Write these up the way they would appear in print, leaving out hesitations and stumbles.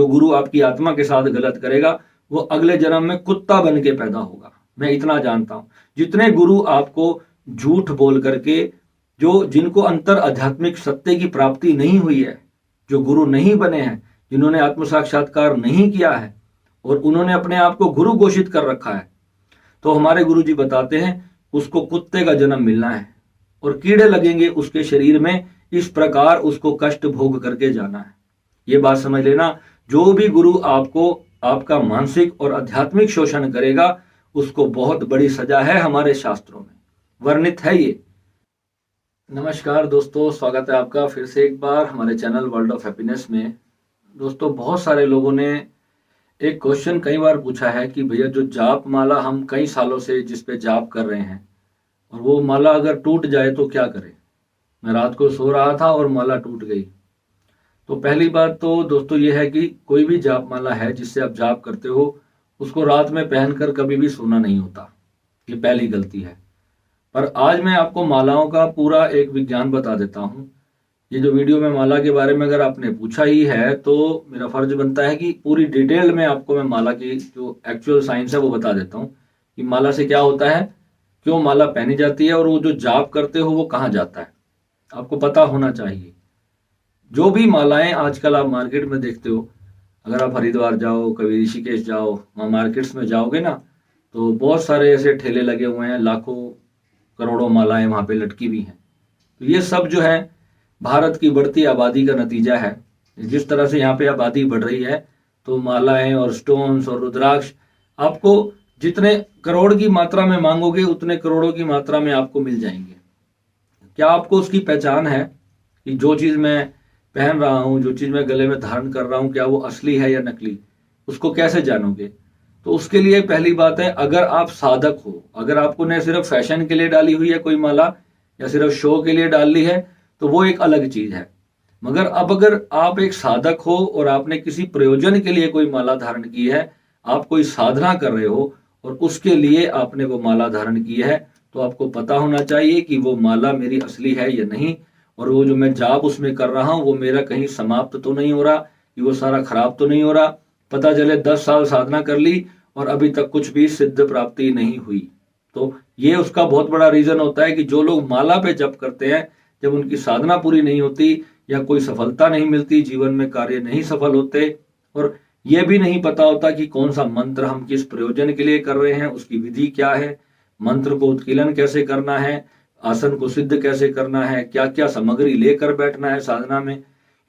गुरु आपकी आत्मा के साथ गलत करेगा वो अगले जन्म में कुत्ता बन के पैदा होगा। मैं इतना जानता हूं। जितने गुरु आपको झूठ बोल करके, जो जिनको अंतर आध्यात्मिक सत्य की प्राप्ति नहीं हुई है, जो गुरु नहीं बने हैं, जिन्होंने आत्म साक्षात्कार नहीं किया है और उन्होंने अपने आप को गुरु घोषित कर रखा है, तो हमारे गुरु जी बताते हैं उसको कुत्ते का जन्म मिलना है और कीड़े लगेंगे उसके शरीर में, इस प्रकार उसको कष्ट भोग करके जाना है। ये बात समझ लेना। जो भी गुरु आपको आपका मानसिक और आध्यात्मिक शोषण करेगा उसको बहुत बड़ी सजा है, हमारे शास्त्रों में वर्णित है ये। नमस्कार दोस्तों, स्वागत है आपका फिर से एक बार हमारे चैनल वर्ल्ड ऑफ हैप्पीनेस में। दोस्तों, बहुत सारे लोगों ने एक क्वेश्चन कई बार पूछा है कि भैया जो जाप माला हम कई सालों से जिस पे जाप कर रहे हैं और वो माला अगर टूट जाए तो क्या करें। मैं रात को सो रहा था और माला टूट गई। तो पहली बात तो दोस्तों ये है कि कोई भी जाप माला है जिससे आप जाप करते हो उसको रात में पहनकर कभी भी सोना नहीं होता। ये पहली गलती है। पर आज मैं आपको मालाओं का पूरा एक विज्ञान बता देता हूं। ये जो वीडियो में माला के बारे में अगर आपने पूछा ही है तो मेरा फर्ज बनता है कि पूरी डिटेल में आपको मैं माला की जो एक्चुअल साइंस है वो बता देता हूँ कि माला से क्या होता है, क्यों माला पहनी जाती है और वो जो जाप करते हो वो कहाँ जाता है, आपको पता होना चाहिए। जो भी मालाएं आजकल आप मार्केट में देखते हो, अगर आप हरिद्वार जाओ, कभी ऋषिकेश जाओ, वहाँ मार्केट्स में जाओगे ना तो बहुत सारे ऐसे ठेले लगे हुए हैं, लाखों करोड़ों मालाएं वहाँ पे लटकी भी हैं। तो ये सब जो है भारत की बढ़ती आबादी का नतीजा है। जिस तरह से यहाँ पे आबादी बढ़ रही है तो मालाएं और स्टोन्स और रुद्राक्ष आपको जितने करोड़ की मात्रा में मांगोगे उतने करोड़ों की मात्रा में आपको मिल जाएंगे। क्या आपको उसकी पहचान है कि जो चीज़ मैं पहन रहा हूँ, जो चीज़ मैं गले में धारण कर रहा हूँ, क्या वो असली है या नकली? उसको कैसे जानोगे? तो उसके लिए पहली बात है, अगर आप साधक हो, अगर आपको ने सिर्फ फैशन के लिए डाली हुई है कोई माला या सिर्फ शो के लिए डाल ली है तो वो एक अलग चीज है। मगर अब अगर आप एक साधक हो और आपने किसी प्रयोजन के लिए कोई माला धारण की है, आप कोई साधना कर रहे हो और उसके लिए आपने वो माला धारण की है, तो आपको पता होना चाहिए कि वो माला मेरी असली है या नहीं, और वो जो मैं जाप उसमें कर रहा हूँ वो मेरा कहीं समाप्त तो नहीं हो रहा, कि वो सारा खराब तो नहीं हो रहा। पता चले 10 साल साधना कर ली और अभी तक कुछ भी सिद्ध प्राप्ति नहीं हुई। तो ये उसका बहुत बड़ा रीजन होता है कि जो लोग माला पे जप करते हैं, जब उनकी साधना पूरी नहीं होती या कोई सफलता नहीं मिलती, जीवन में कार्य नहीं सफल होते, और ये भी नहीं पता होता कि कौन सा मंत्र हम किस प्रयोजन के लिए कर रहे हैं, उसकी विधि क्या है, मंत्र को उत्कीर्ण कैसे करना है, आसन को सिद्ध कैसे करना है, क्या क्या सामग्री लेकर बैठना है साधना में।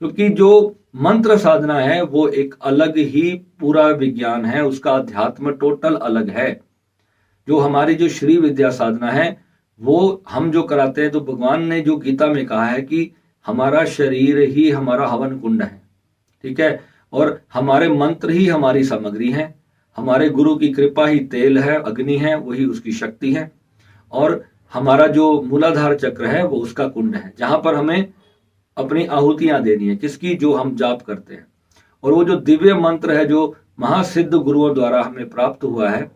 क्योंकि जो मंत्र साधना है वो एक अलग ही पूरा विज्ञान है, उसका अध्यात्म टोटल अलग है। जो हमारी जो श्री विद्या साधना है वो हम जो कराते हैं, तो भगवान ने जो गीता में कहा है कि हमारा शरीर ही हमारा हवन कुंड है, ठीक है, और हमारे मंत्र ही हमारी सामग्री है, हमारे गुरु की कृपा ही तेल है, अग्नि है, वही उसकी शक्ति है, और हमारा जो मूलाधार चक्र है वो उसका कुंड है, जहां पर हमें अपनी आहुतियां देनी है, किसकी, जो हम जाप करते हैं। और वो जो दिव्य मंत्र है जो महासिद्ध गुरुओं द्वारा हमें प्राप्त हुआ है,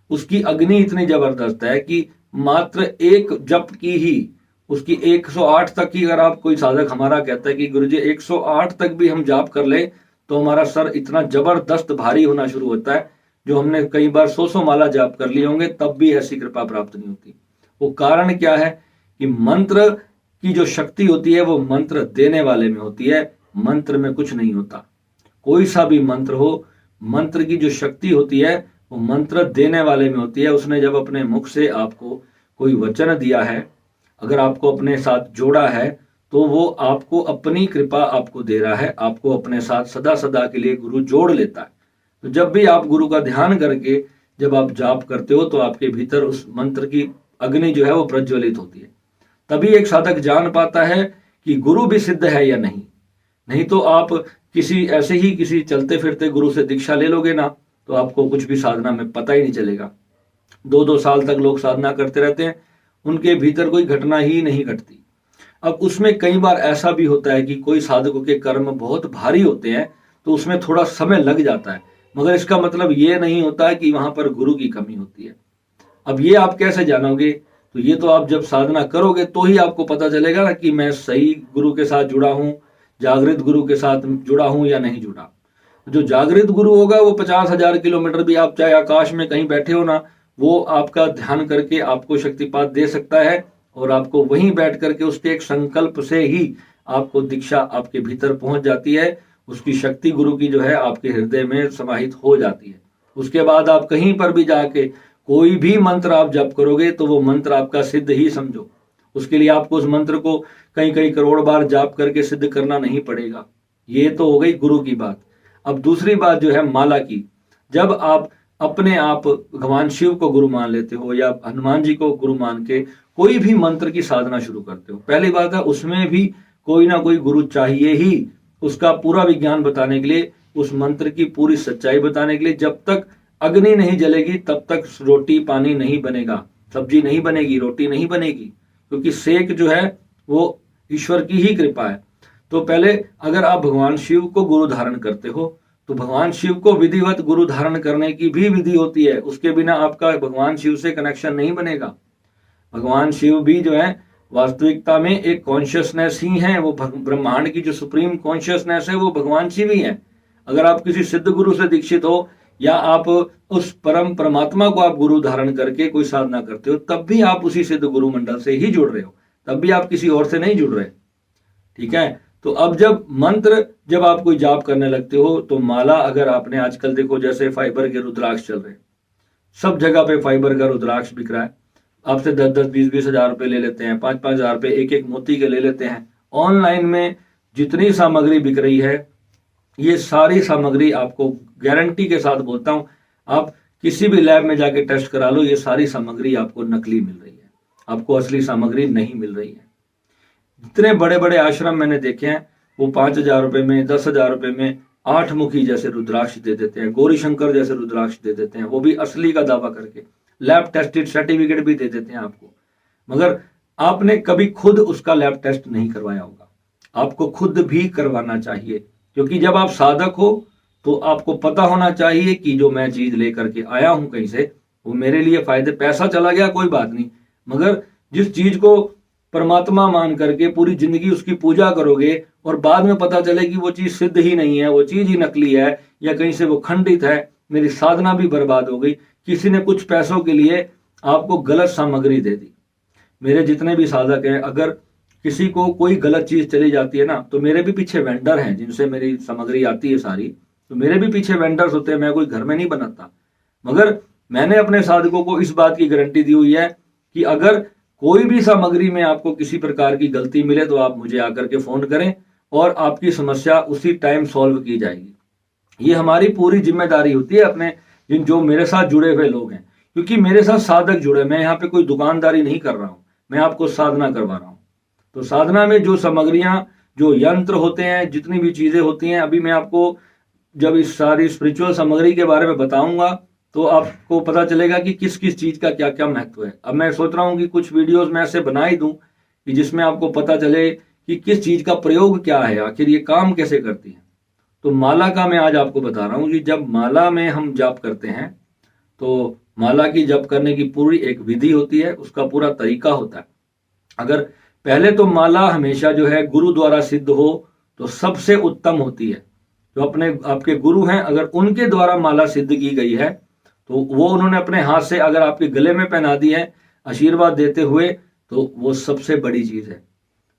उसकी अग्नि इतनी जबरदस्त है कि मात्र एक जप की ही उसकी 108 तक की, अगर आप कोई साधक हमारा कहता है कि गुरुजी 108 तक भी हम जाप कर ले तो हमारा सर इतना जबरदस्त भारी होना शुरू होता है, जो हमने कई बार 100 माला जाप कर लिए होंगे तब भी ऐसी कृपा प्राप्त नहीं होती। वो कारण क्या है कि मंत्र की जो शक्ति होती है वो मंत्र देने वाले में होती है, मंत्र में कुछ नहीं होता। कोई सा भी मंत्र हो, मंत्र की जो शक्ति होती है वो मंत्र देने वाले में होती है। उसने जब अपने मुख से आपको कोई वचन दिया है, अगर आपको अपने साथ जोड़ा है, तो वो आपको अपनी कृपा आपको दे रहा है, आपको अपने साथ सदा सदा के लिए गुरु जोड़ लेता है। तो जब भी आप गुरु का ध्यान करके जब आप जाप करते हो तो आपके भीतर उस मंत्र की अग्नि जो है वो प्रज्वलित होती है। तभी एक साधक जान पाता है कि गुरु भी सिद्ध है या नहीं। नहीं तो आप किसी ऐसे ही किसी चलते फिरते गुरु से दीक्षा ले लोगे ना तो आपको कुछ भी साधना में पता ही नहीं चलेगा। 2-2 साल तक लोग साधना करते रहते हैं, उनके भीतर कोई घटना ही नहीं घटती। अब उसमें कई बार ऐसा भी होता है कि कोई साधकों के कर्म बहुत भारी होते हैं तो उसमें थोड़ा समय लग जाता है, मगर इसका मतलब ये नहीं होता है कि वहां पर गुरु की कमी होती है। अब ये आप कैसे जानोगे? तो ये तो आप जब साधना करोगे तो ही आपको पता चलेगा ना कि मैं सही गुरु के साथ जुड़ा हूं, जागृत गुरु के साथ जुड़ा हूं या नहीं जुड़ा। जो जागृत गुरु होगा वो 50,000 किलोमीटर भी आप चाहे आकाश में कहीं बैठे हो ना, वो आपका ध्यान करके आपको शक्तिपात दे सकता है और आपको वहीं बैठ करके उसके एक संकल्प से ही आपको दीक्षा आपके भीतर पहुंच जाती है। उसकी शक्ति गुरु की जो है आपके हृदय में समाहित हो जाती है। उसके बाद आप कहीं पर भी जाके कोई भी मंत्र आप जप करोगे तो वो मंत्र आपका सिद्ध ही समझो। उसके लिए आपको उस मंत्र को कई कई करोड़ बार जाप करके सिद्ध करना नहीं पड़ेगा। ये तो हो गई गुरु की बात। अब दूसरी बात जो है माला की। जब आप अपने आप भगवान शिव को गुरु मान लेते हो या हनुमान जी को गुरु मान के कोई भी मंत्र की साधना शुरू करते हो, पहली बात है उसमें भी कोई ना कोई गुरु चाहिए ही, उसका पूरा विज्ञान बताने के लिए, उस मंत्र की पूरी सच्चाई बताने के लिए। जब तक अग्नि नहीं जलेगी तब तक रोटी पानी नहीं बनेगा, सब्जी नहीं बनेगी, रोटी नहीं बनेगी, क्योंकि सेक जो है वो ईश्वर की ही कृपा है। तो पहले अगर आप भगवान शिव को गुरु धारण करते हो तो भगवान शिव को विधिवत गुरु धारण करने की भी विधि होती है। उसके बिना आपका भगवान शिव से कनेक्शन नहीं बनेगा। भगवान शिव भी जो है वास्तविकता में एक कॉन्शियसनेस ही है। वो ब्रह्मांड की जो सुप्रीम कॉन्शियसनेस है वो भगवान शिव ही है। अगर आप किसी सिद्ध गुरु से दीक्षित हो या आप उस परम परमात्मा को आप गुरु धारण करके कोई साधना करते हो, तब भी आप उसी सिद्ध गुरु मंडल से ही जुड़ रहे हो, तब भी आप किसी और से नहीं जुड़ रहे। ठीक है। तो अब जब आप कोई जाप करने लगते हो तो माला, अगर आपने आजकल देखो जैसे फाइबर के रुद्राक्ष चल रहे, सब जगह पे फाइबर का रुद्राक्ष बिक रहा है। आपसे 10-10, 20-20 हजार रुपए ले लेते हैं, 5-5 हजार रुपए एक एक मोती के ले लेते हैं। ऑनलाइन में जितनी सामग्री बिक रही है, ये सारी सामग्री आपको गारंटी के साथ बोलता हूं, आप किसी भी लैब में जाके टेस्ट करा लो, ये सारी सामग्री आपको नकली मिल रही है, आपको असली सामग्री नहीं मिल रही है। जितने बड़े बड़े आश्रम मैंने देखे हैं वो 5,000 रुपए में, 10,000 रुपए में 8 मुखी जैसे रुद्राक्ष दे देते हैं, गौरी शंकर जैसे रुद्राक्ष दे देते हैं, वो भी असली का दावा करके, लैब टेस्टेड सर्टिफिकेट भी दे देते हैं आपको। मगर आपने कभी खुद उसका लैब टेस्ट नहीं करवाया होगा। आपको खुद भी करवाना चाहिए, क्योंकि जब आप साधक हो तो आपको पता होना चाहिए कि जो मैं चीज लेकर के आया हूं कहीं से, वो मेरे लिए फायदे, पैसा चला गया कोई बात नहीं, मगर जिस चीज को परमात्मा मान करके पूरी जिंदगी उसकी पूजा करोगे और बाद में पता चले कि वो चीज सिद्ध ही नहीं है, वो चीज ही नकली है या कहीं से वो खंडित है, मेरी साधना भी बर्बाद हो गई। किसी ने कुछ पैसों के लिए आपको गलत सामग्री दे दी। मेरे जितने भी साधक हैं, अगर किसी को कोई गलत चीज चली जाती है ना, तो मेरे भी पीछे वेंडर हैं जिनसे मेरी सामग्री आती है सारी, तो मेरे भी पीछे वेंडर्स होते हैं, मैं कोई घर में नहीं बनाता। मगर मैंने अपने साधकों को इस बात की गारंटी दी हुई है कि अगर कोई भी सामग्री में आपको किसी प्रकार की गलती मिले तो आप मुझे आकर के फोन करें और आपकी समस्या उसी टाइम सॉल्व की जाएगी। ये हमारी पूरी जिम्मेदारी होती है अपने जो मेरे साथ जुड़े हुए लोग हैं, क्योंकि मेरे साथ साधक जुड़े, मैं यहाँ पे कोई दुकानदारी नहीं कर रहा हूँ, मैं आपको साधना करवा रहा हूँ। तो साधना में जो सामग्रियां, जो यंत्र होते हैं, जितनी भी चीजें होती हैं, अभी मैं आपको जब इस सारी स्पिरिचुअल सामग्री के बारे में बताऊंगा तो आपको पता चलेगा कि किस किस चीज का क्या क्या महत्व है। अब मैं सोच रहा हूँ कि कुछ वीडियोस मैं ऐसे बना ही दूं कि जिसमें आपको पता चले कि किस चीज का प्रयोग क्या है, आखिर ये काम कैसे करती है। तो माला का मैं आज आपको बता रहा हूँ कि जब माला में हम जाप करते हैं तो माला की जप करने की पूरी एक विधि होती है, उसका पूरा तरीका होता है। अगर पहले तो माला हमेशा जो है गुरु द्वारा सिद्ध हो तो सबसे उत्तम होती है। जो अपने आपके गुरु हैं, अगर उनके द्वारा माला सिद्ध की गई है तो वो उन्होंने अपने हाथ से अगर आपके गले में पहना दी है आशीर्वाद देते हुए, तो वो सबसे बड़ी चीज है।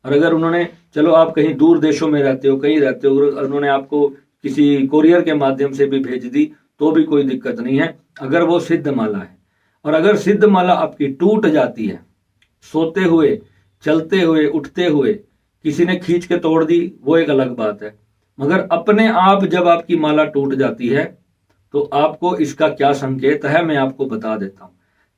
और अगर उन्होंने, चलो आप कहीं दूर देशों में रहते हो, कहीं रहते हो, उन्होंने आपको किसी कोरियर के माध्यम से भी भेज दी तो भी कोई दिक्कत नहीं है, अगर वो सिद्ध माला है। और अगर सिद्ध माला आपकी टूट जाती है, सोते हुए, चलते हुए, उठते हुए किसी ने खींच के तोड़ दी, वो एक अलग बात है। मगर अपने आप जब आपकी माला टूट जाती है तो आपको इसका क्या संकेत है मैं आपको बता देता हूं।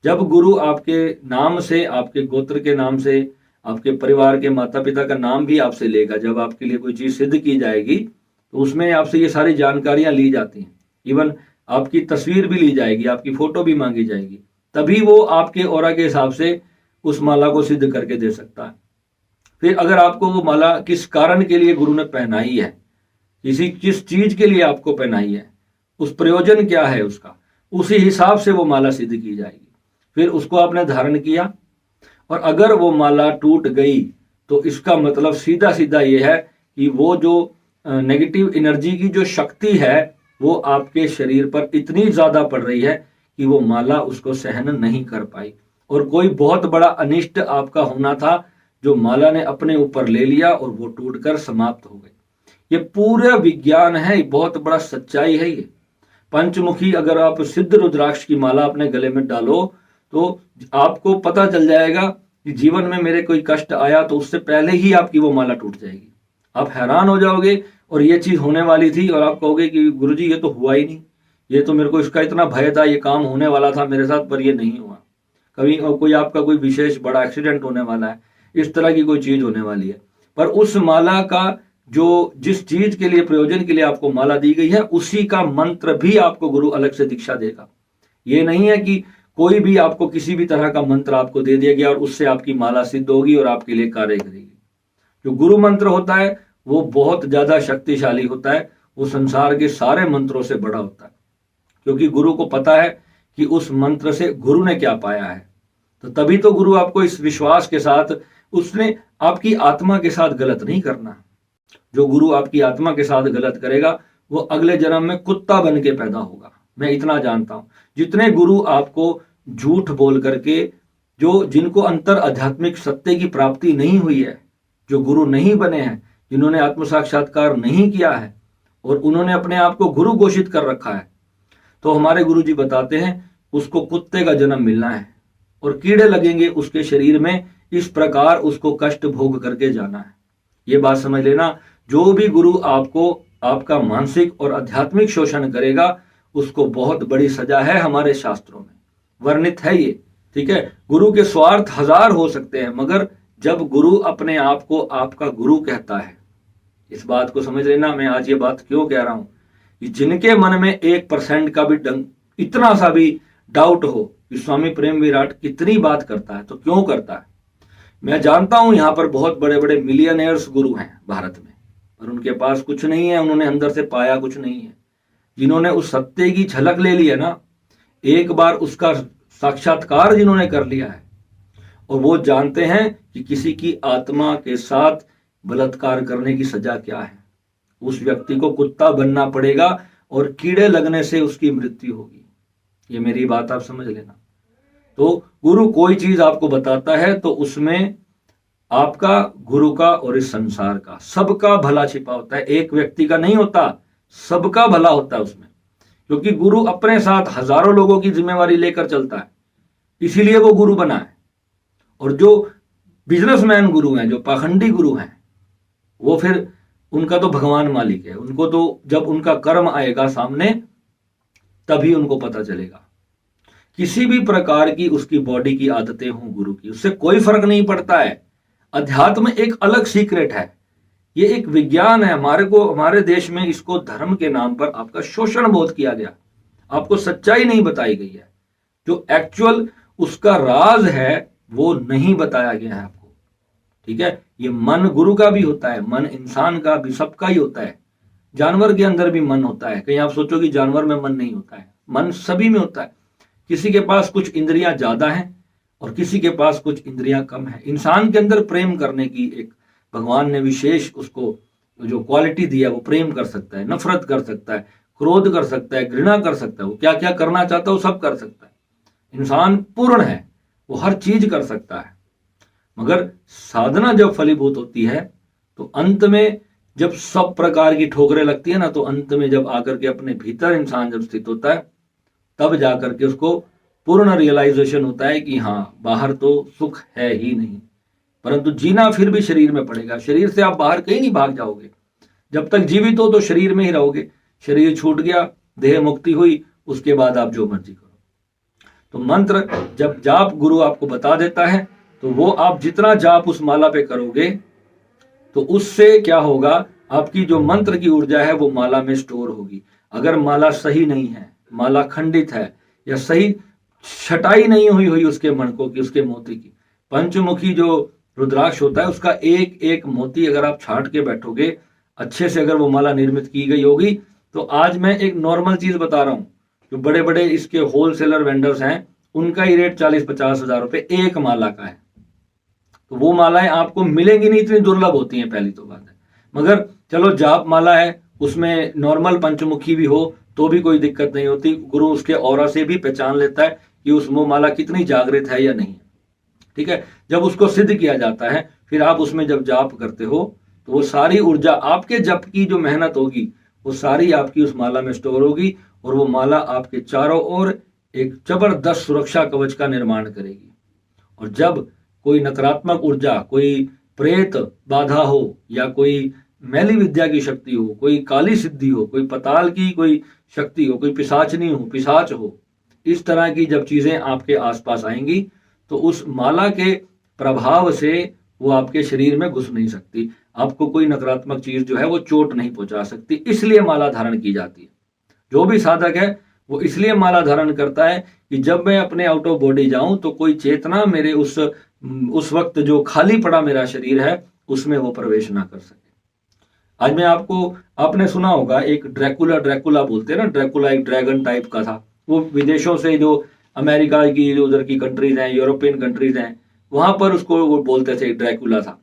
जब गुरु आपके नाम से, आपके गोत्र के नाम से, आपके परिवार के माता पिता का नाम भी आपसे लेगा, जब आपके लिए कोई चीज सिद्ध की जाएगी तो उसमें आपसे ये सारी जानकारियां ली जाती हैं। इवन आपकी तस्वीर भी ली जाएगी, आपकी फोटो भी मांगी जाएगी, तभी वो आपके ऑरा के हिसाब से उस माला को सिद्ध करके दे सकता है। फिर अगर आपको वो माला किस कारण के लिए गुरु ने पहनाई है, किस चीज के लिए आपको पहनाई है, उस प्रयोजन क्या है उसका, उसी हिसाब से वो माला सिद्ध की जाएगी। फिर उसको आपने धारण किया और अगर वो माला टूट गई तो इसका मतलब सीधा सीधा ये है कि वो जो नेगेटिव एनर्जी की जो शक्ति है वो आपके शरीर पर इतनी ज्यादा पड़ रही है कि वो माला उसको सहन नहीं कर पाई, और कोई बहुत बड़ा अनिष्ट आपका होना था जो माला ने अपने ऊपर ले लिया और वो टूटकर समाप्त हो गई। ये पूरा विज्ञान है, बहुत बड़ा सच्चाई है ये। पंचमुखी अगर आप सिद्ध रुद्राक्ष की माला अपने गले में डालो तो आपको पता चल जाएगा कि जीवन में मेरे कोई कष्ट आया तो उससे पहले ही आपकी वो माला टूट जाएगी। आप हैरान हो जाओगे और ये चीज होने वाली थी और आप कहोगे कि गुरुजी ये तो हुआ ही नहीं, ये तो मेरे को इसका इतना भय था, ये काम होने वाला था मेरे साथ पर ये नहीं हुआ। कभी कोई आपका कोई विशेष बड़ा एक्सीडेंट होने वाला है, इस तरह की कोई चीज होने वाली है, पर उस माला का जो जिस चीज के लिए प्रयोजन के लिए आपको माला दी गई है उसी का मंत्र भी आपको गुरु अलग से दीक्षा देगा। ये नहीं है कि कोई भी आपको किसी भी तरह का मंत्र आपको दे दिया गया और उससे आपकी माला सिद्ध होगी और आपके लिए कार्य करेगी। जो गुरु मंत्र होता है वो बहुत ज्यादा शक्तिशाली होता है, वो संसार के सारे मंत्रों से बड़ा होता है, क्योंकि गुरु को पता है कि उस मंत्र से गुरु ने क्या पाया है। तो तभी तो गुरु आपको इस विश्वास के साथ, उसने आपकी आत्मा के साथ गलत नहीं करना। जो गुरु आपकी आत्मा के साथ गलत करेगा वो अगले जन्म में कुत्ता बन के पैदा होगा। मैं इतना जानता हूं, जितने गुरु आपको झूठ बोल करके, जो जिनको अंतर आध्यात्मिक सत्य की प्राप्ति नहीं हुई है, जो गुरु नहीं बने हैं, जिन्होंने आत्म साक्षात्कार नहीं किया है और उन्होंने अपने आप को गुरु घोषित कर रखा है, तो हमारे गुरु जी बताते हैं उसको कुत्ते का जन्म मिलना है और कीड़े लगेंगे उसके शरीर में, इस प्रकार उसको कष्ट भोग करके जाना है। ये बात समझ लेना, जो भी गुरु आपको आपका मानसिक और आध्यात्मिक शोषण करेगा उसको बहुत बड़ी सजा है, हमारे शास्त्रों में वर्णित है ये। ठीक है, गुरु के स्वार्थ हजार हो सकते हैं, मगर जब गुरु अपने आप को आपका गुरु कहता है, इस बात को समझ लेना। मैं आज ये बात क्यों कह रहा हूं कि जिनके मन में 1% का भी इतना सा भी डाउट हो कि स्वामी प्रेम विराट कितनी बात करता है, तो क्यों करता है। मैं जानता हूं यहां पर बहुत बड़े बड़े मिलियनेयर्स गुरु हैं भारत में, पर उनके पास कुछ नहीं है, उन्होंने अंदर से पाया कुछ नहीं है। जिन्होंने उस सत्य की झलक ले ली है ना, एक बार उसका साक्षात्कार जिन्होंने कर लिया है, और वो जानते हैं कि किसी की आत्मा के साथ बलात्कार करने की सजा क्या है, उस व्यक्ति को कुत्ता बनना पड़ेगा और कीड़े लगने से उसकी मृत्यु होगी। ये मेरी बात आप समझ लेना। तो गुरु कोई चीज आपको बताता है तो उसमें आपका, गुरु का और इस संसार का सबका भला छिपा होता है, एक व्यक्ति का नहीं होता, सबका भला होता है उसमें, क्योंकि गुरु अपने साथ हजारों लोगों की जिम्मेवारी लेकर चलता है, इसीलिए वो गुरु बना है। और जो बिजनेसमैन गुरु हैं, जो पाखंडी गुरु हैं, वो फिर उनका तो भगवान मालिक है, उनको तो जब उनका कर्म आएगा सामने तभी उनको पता चलेगा। किसी भी प्रकार की उसकी बॉडी की आदतें हों गुरु की, उससे कोई फर्क नहीं पड़ता है। अध्यात्म एक अलग सीक्रेट है, ये एक विज्ञान है। हमारे देश में इसको धर्म के नाम पर आपका शोषण बहुत किया गया, आपको सच्चाई नहीं बताई गई है, जो एक्चुअल उसका राज है वो नहीं बताया गया है आपको। ठीक है, ये मन गुरु का भी होता है, मन इंसान का भी, सबका ही होता है। जानवर के अंदर भी मन होता है, कहीं आप सोचो कि जानवर में मन नहीं होता है, मन सभी में होता है। किसी के पास कुछ इंद्रियां ज्यादा हैं और किसी के पास कुछ इंद्रियां कम है। इंसान के अंदर प्रेम करने की एक भगवान ने विशेष उसको जो क्वालिटी दिया, वो प्रेम कर सकता है, नफरत कर सकता है, क्रोध कर सकता है, घृणा कर सकता है, वो क्या क्या करना चाहता है वो सब कर सकता है। इंसान पूर्ण है, वो हर चीज कर सकता है। मगर साधना जब फलीभूत होती है तो अंत में जब सब प्रकार की ठोकरें लगती है ना, तो अंत में जब आकर के अपने भीतर इंसान जब स्थित होता है तब जाकर के उसको पूर्ण रियलाइजेशन होता है कि हाँ, बाहर तो सुख है ही नहीं, परंतु जीना फिर भी शरीर में पड़ेगा। शरीर से आप बाहर कहीं नहीं भाग जाओगे, जब तक जीवित हो तो शरीर में ही रहोगे। शरीर छूट गया, देह मुक्ति हुई, उसके बाद आप जो मर्जी करो। तो मंत्र जब जाप गुरु आपको बता देता है तो वो आप जितना जाप उस माला पे करोगे तो उससे क्या होगा, आपकी जो मंत्र की ऊर्जा है वो माला में स्टोर होगी। अगर माला सही नहीं है, माला खंडित है, या सही छटाई नहीं हुई उसके मणकों की, उसके मोती की, पंचमुखी जो रुद्राक्ष होता है उसका एक एक मोती अगर आप छांट के बैठोगे अच्छे से, अगर वो माला निर्मित की गई होगी, तो आज मैं एक नॉर्मल चीज बता रहा हूं, जो बड़े बड़े इसके होलसेलर वेंडर्स हैं उनका ही रेट 40-50 हजार रुपए एक माला का है। तो वो मालाएं आपको मिलेंगी नहीं, इतनी दुर्लभ होती हैं, पहली तो बात है। मगर चलो जाप माला है, उसमें नॉर्मल पंचमुखी भी हो तो भी कोई दिक्कत नहीं होती। गुरु उसके ऑरा से भी पहचान लेता है कि उस वो माला कितनी जागृत है या नहीं। ठीक है, जब उसको सिद्ध किया जाता है, फिर आप उसमें जब जाप करते हो तो वो सारी ऊर्जा आपके जप की जो मेहनत होगी वो सारी आपकी उस माला में स्टोर होगी, और वो माला आपके चारों ओर एक जबरदस्त सुरक्षा कवच का निर्माण करेगी। और जब कोई नकारात्मक ऊर्जा, कोई प्रेत बाधा हो, या कोई मैली विद्या की शक्ति हो, कोई काली सिद्धि हो, कोई पताल की कोई शक्ति हो, कोई पिशाचनी हो, पिशाच हो, इस तरह की जब चीजें आपके आसपास आएंगी तो उस माला के प्रभाव से वो आपके शरीर में घुस नहीं सकती, आपको कोई नकारात्मक चीज जो है वो चोट नहीं पहुंचा सकती। इसलिए माला धारण की जाती है। जो भी साधक है वो इसलिए माला धारण करता है कि जब मैं अपने आउट ऑफ बॉडी जाऊं तो कोई चेतना मेरे उस वक्त जो खाली पड़ा मेरा शरीर है उसमें वो प्रवेश ना कर सके। आज मैं आपने सुना होगा एक ड्रैकुला बोलते हैं ना, ड्रैकुला एक ड्रैगन टाइप का था। वो विदेशों से जो अमेरिका की जो उधर की कंट्रीज हैं, यूरोपियन कंट्रीज हैं, वहां पर उसको वो बोलते थे ड्रैकुला था।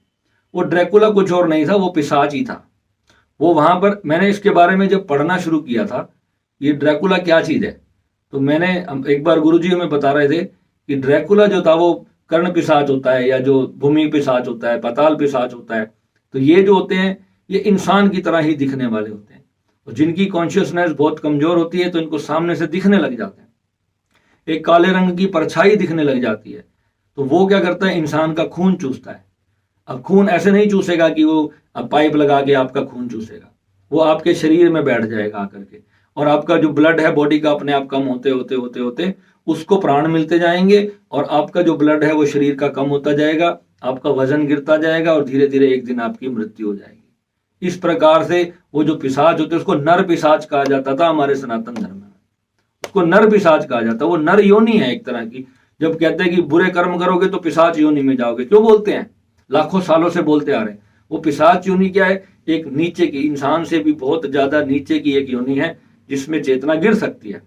वो ड्रैकुला कुछ और नहीं था, वो पिशाच ही था। वो वहां पर मैंने इसके बारे में जब पढ़ना शुरू किया था, ये ड्रैकुला क्या चीज है, तो मैंने एक बार गुरुजी हमें बता रहे थे कि ड्रैकुला जो था वो कर्ण पिशाच होता है, या जो भूमि पिशाच होता है, पाताल पिशाच होता है। तो ये जो होते हैं ये इंसान की तरह ही दिखने वाले होते हैं, और जिनकी कॉन्शियसनेस बहुत कमजोर होती है तो इनको सामने से दिखने लग जाते हैं, एक काले रंग की परछाई दिखने लग जाती है। तो वो क्या करता है, इंसान का खून चूसता है। अब खून ऐसे नहीं चूसेगा कि वो अब पाइप लगा के आपका खून चूसेगा, वो आपके शरीर में बैठ जाएगा आकर के, और आपका जो ब्लड है बॉडी का अपने आप कम होते होते होते होते उसको प्राण मिलते जाएंगे, और आपका जो ब्लड है वो शरीर का कम होता जाएगा, आपका वजन गिरता जाएगा, और धीरे धीरे एक दिन आपकी मृत्यु हो जाएगी। इस प्रकार से वो जो पिशाच होते हैं उसको नर पिशाच कहा जाता था हमारे सनातन धर्म में, उसको नर पिशाच कहा जाता है। वो नर योनि है एक तरह की। जब कहते हैं कि बुरे कर्म करोगे तो पिशाच योनि में जाओगे, क्यों बोलते हैं, लाखों सालों से बोलते आ रहे हैं। वो पिशाच योनि क्या है, एक नीचे की, इंसान से भी बहुत ज्यादा नीचे की एक योनि है जिसमें चेतना गिर सकती है।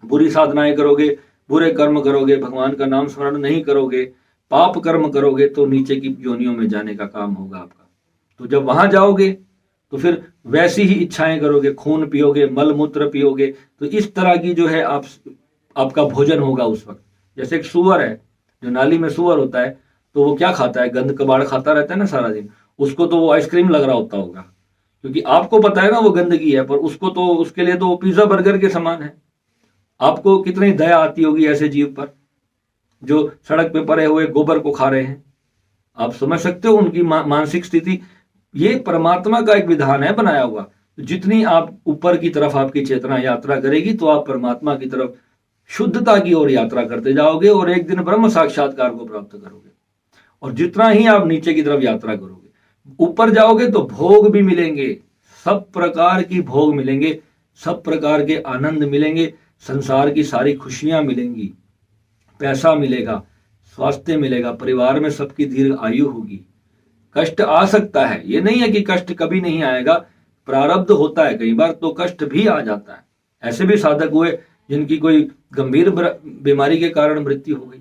बुरी साधनाएं करोगे, बुरे कर्म करोगे, भगवान का नाम स्मरण नहीं करोगे, पाप कर्म करोगे तो नीचे की योनियों में जाने का काम होगा आपका। तो जब वहां जाओगे तो फिर वैसी ही इच्छाएं करोगे, खून पियोगे, मल मूत्र पियोगे, तो इस तरह की जो है आपका भोजन होगा उस वक्त। जैसे एक सूअर है, जो नाली में सूअर होता है तो वो क्या खाता है, गंद कबाड़ खाता रहता है ना सारा दिन, उसको तो वो आइसक्रीम लग रहा होता होगा, क्योंकि आपको पता है ना वो गंदगी है, पर उसको तो, उसके लिए तो वो पिज्जा बर्गर के समान है। आपको कितनी दया आती होगी ऐसे जीव पर जो सड़क पे पड़े हुए गोबर को खा रहे हैं। आप समझ सकते हो उनकी मानसिक स्थिति। ये परमात्मा का एक विधान है बनाया हुआ। जितनी आप ऊपर की तरफ आपकी चेतना यात्रा करेगी तो आप परमात्मा की तरफ, शुद्धता की ओर यात्रा करते जाओगे, और एक दिन ब्रह्म साक्षात्कार को प्राप्त करोगे। और जितना ही आप नीचे की तरफ यात्रा करोगे, ऊपर जाओगे तो भोग भी मिलेंगे, सब प्रकार की भोग मिलेंगे, सब प्रकार के आनंद मिलेंगे, संसार की सारी खुशियां मिलेंगी, पैसा मिलेगा, स्वास्थ्य मिलेगा, परिवार में सबकी दीर्घ आयु होगी। कष्ट आ सकता है, ये नहीं है कि कष्ट कभी नहीं आएगा, प्रारब्ध होता है, कई बार तो कष्ट भी आ जाता है। ऐसे भी साधक हुए जिनकी कोई गंभीर बीमारी के कारण मृत्यु हो गई।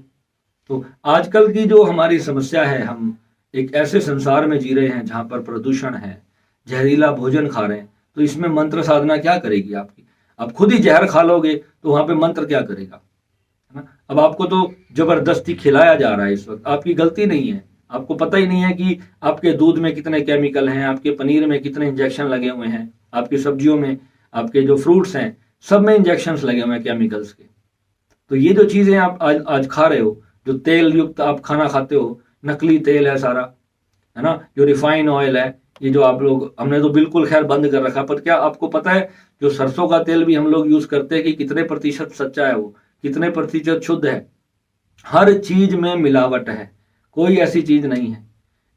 तो आजकल की जो हमारी समस्या है, हम एक ऐसे संसार में जी रहे हैं जहां पर प्रदूषण है, जहरीला भोजन खा रहे हैं, तो इसमें मंत्र साधना क्या करेगी आपकी। आप खुद ही जहर खा लोगे तो वहां पे मंत्र क्या करेगा, है ना। अब आपको तो जबरदस्ती खिलाया जा रहा है, इस वक्त आपकी गलती नहीं है, आपको पता ही नहीं है कि आपके दूध में कितने केमिकल हैं, आपके पनीर में कितने इंजेक्शन लगे हुए हैं, आपकी सब्जियों में, आपके जो फ्रूट्स हैं सब में इंजेक्शन लगे हुए हैं केमिकल्स के। तो ये जो चीजें आप आज खा रहे हो, जो तेल युक्त आप खाना खाते हो, नकली तेल है सारा, है ना, जो रिफाइन ऑयल है, ये जो आप लोग, हमने तो बिल्कुल खैर बंद कर रखा, पर क्या आपको पता है जो सरसों का तेल भी हम लोग यूज करते हैं कि कितने प्रतिशत सच्चा है, वो कितने प्रतिशत शुद्ध है। हर चीज में मिलावट है, कोई ऐसी चीज नहीं है।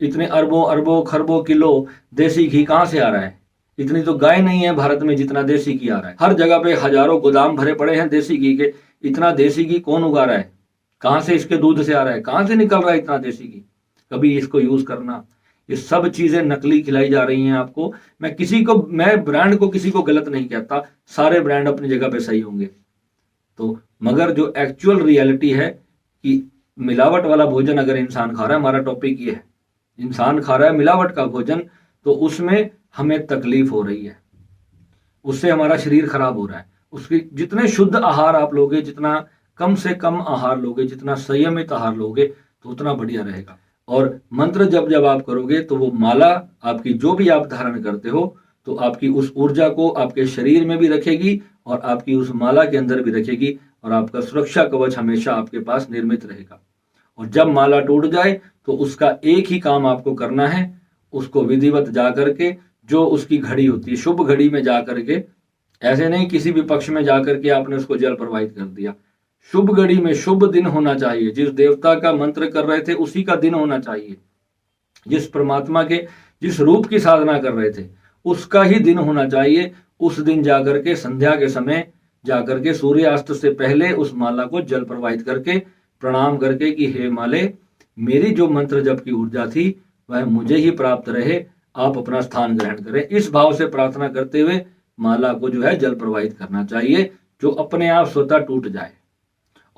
इतने अरबों अरबों खरबों किलो देसी घी कहां से आ रहा है, इतनी तो गाय नहीं है भारत में जितना देसी घी आ रहा है। हर जगह पे हजारों गोदाम भरे पड़े हैं देसी घी के, इतना देसी घी कौन उगा रहा है, कहां से इसके दूध से आ रहा है, कहां से निकल रहा है इतना देसी घी। कभी इसको यूज करना, ये सब चीजें नकली खिलाई जा रही हैं आपको। मैं ब्रांड को किसी को गलत नहीं कहता, सारे ब्रांड अपनी जगह पे सही होंगे, तो मगर जो एक्चुअल रियलिटी है कि मिलावट वाला भोजन अगर इंसान खा रहा है, हमारा टॉपिक ये है, इंसान खा रहा है मिलावट का भोजन, तो उसमें हमें तकलीफ हो रही है, उससे हमारा शरीर खराब हो रहा है। उसकी जितने शुद्ध आहार आप लोगे, जितना कम से कम आहार लोगे, जितना संयमित आहार लोगे, तो उतना बढ़िया रहेगा। और मंत्र जब जब आप करोगे तो वो माला आपकी जो भी आप धारण करते हो तो आपकी उस ऊर्जा को आपके शरीर में भी रखेगी और आपकी उस माला के अंदर भी रखेगी, और आपका सुरक्षा कवच हमेशा आपके पास निर्मित रहेगा। और जब माला टूट जाए तो उसका एक ही काम आपको करना है, उसको विधिवत जा करके, जो उसकी घड़ी होती है शुभ घड़ी में जा करके, ऐसे नहीं किसी भी पक्ष में जा करके आपने उसको जल प्रवाहित कर दिया। शुभ घड़ी में शुभ दिन होना चाहिए, जिस देवता का मंत्र कर रहे थे उसी का दिन होना चाहिए, जिस परमात्मा के जिस रूप की साधना कर रहे थे उसका ही दिन होना चाहिए। उस दिन जाकर के संध्या के समय जाकर के सूर्यास्त से पहले उस माला को जल प्रवाहित करके प्रणाम करके कि हे माले, मेरी जो मंत्र जप की ऊर्जा थी वह मुझे ही प्राप्त रहे, आप अपना स्थान ग्रहण करें, इस भाव से प्रार्थना करते हुए माला को जो है जल प्रवाहित करना चाहिए, जो अपने आप स्वतः टूट जाए।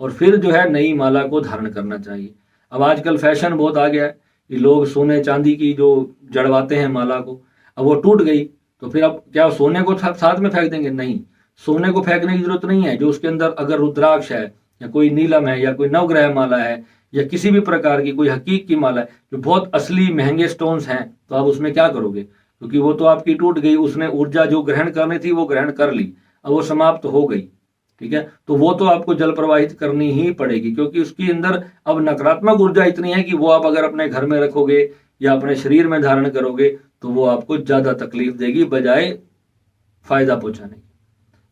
और फिर जो है नई माला को धारण करना चाहिए। अब आजकल फैशन बहुत आ गया है कि लोग सोने चांदी की जो जड़वाते हैं माला को, अब वो टूट गई तो फिर अब क्या सोने को साथ में फेंक देंगे? नहीं, सोने को फेंकने की जरूरत नहीं है। जो उसके अंदर अगर रुद्राक्ष है या कोई नीलम है या कोई नवग्रह माला है या किसी भी प्रकार की कोई हकीक की माला है जो बहुत असली महंगे स्टोन्स हैं, तो आप उसमें क्या करोगे? क्योंकि वो तो आपकी टूट गई, उसने ऊर्जा जो ग्रहण करनी थी वो ग्रहण कर ली, अब वो समाप्त हो गई। ठीक है, तो वो तो आपको जल प्रवाहित करनी ही पड़ेगी, क्योंकि उसके अंदर अब नकारात्मक ऊर्जा इतनी है कि वो आप अगर अपने घर में रखोगे या अपने शरीर में धारण करोगे तो वो आपको ज्यादा तकलीफ देगी बजाय फायदा पहुंचाने की।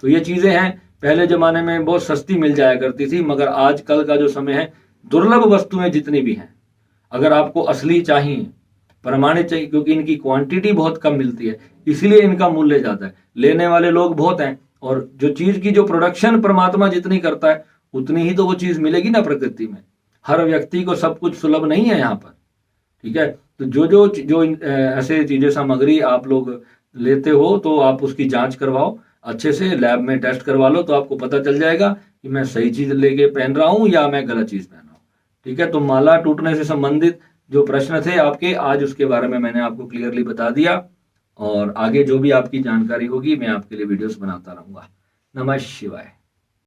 तो ये चीजें हैं, पहले जमाने में बहुत सस्ती मिल जाया करती थी, मगर आजकल का जो समय है दुर्लभ वस्तुएं जितनी भी हैं, अगर आपको असली चाहिए, प्रमाणित चाहिए, क्योंकि इनकी क्वांटिटी बहुत कम मिलती है इसलिए इनका मूल्य ज्यादा है, लेने वाले लोग बहुत हैं, और जो चीज की जो प्रोडक्शन परमात्मा जितनी करता है उतनी ही तो वो चीज मिलेगी ना प्रकृति में। हर व्यक्ति को सब कुछ सुलभ नहीं है यहाँ पर। ठीक है, तो जो ऐसे चीजें सामग्री आप लोग लेते हो तो आप उसकी जांच करवाओ, अच्छे से लैब में टेस्ट करवा लो, तो आपको पता चल जाएगा कि मैं सही चीज लेके पहन रहा हूं या मैं गलत चीज पहन रहा हूं। ठीक है, तो माला टूटने से संबंधित जो प्रश्न थे आपके, आज उसके बारे में मैंने आपको क्लियरली बता दिया, और आगे जो भी आपकी जानकारी होगी मैं आपके लिए वीडियोस बनाता रहूंगा। नमः शिवाय।